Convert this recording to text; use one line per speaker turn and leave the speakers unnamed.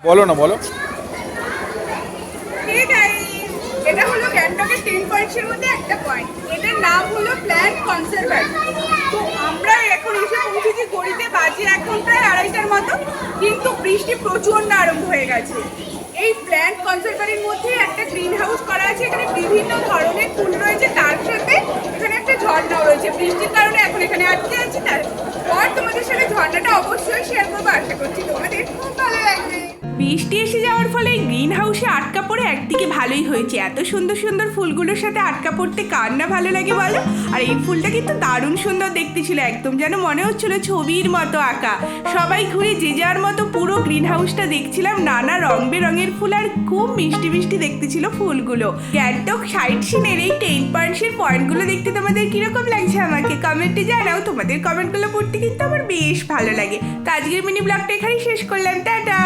বলো না বলো।
এটা হলো গ্যাংটকের 10 পয়েন্টসের মধ্যে একটা পয়েন্ট। এটার নাম হলো প্ল্যান্ট কনজারভেটরি। তো আমরা এখন এসে পৌঁছেছি গড়িতে, বাজে এখন প্রায় 2:30টার মতো, কিন্তু বৃষ্টি প্রচণ্ড আরম্ভ হয়ে গেছে। এই প্ল্যান্ট কনজারভেটরির মধ্যে একটা গ্রিন হাউস করা আছে, এখানে বিভিন্ন ধরনের ফুল রয়েছে, তার সাথে এখানে একটা ঝর্ণাও রয়েছে। বৃষ্টির কারণে এখন এখানে আটকে আছি, তারপর তোমাদের সাথে ঝর্ণাটা অবশ্যই শেয়ার করবো। আশা করছি তোমাদের খুব ভালো লাগবে। বৃষ্টি এসে যাওয়ার ফলে গ্রিন হাউসে আটকা পড়ে একদিকে ভালোই হয়েছে, এত সুন্দর সুন্দর ফুলগুলোর সাথে আটকা পড়তে কার না ভালো লাগে বলো। আর এই ফুলটা কিন্তু দারুণ সুন্দর দেখতে ছিল, একদম যেন মনে হচ্ছিল ছবির মতো আঁকা। সবাই ঘুরে যে যার মতো পুরো গ্রিন হাউসটা দেখছিলাম, নানা রং বেরঙের ফুল, আর খুব মিষ্টি মিষ্টি দেখতে ছিল ফুলগুলো। গ্যাংটক সাইট সিনের এই 10 পয়েন্টসের পয়েন্টগুলো দেখতে তোমাদের কিরকম লাগছে আমাকে কমেন্টে জানাও। তোমাদের কমেন্টগুলো পড়তে কিন্তু আমার বেশ ভালো লাগে। তো আজকের মিনি ব্লগটা এখানেই শেষ করলাম, টাটা।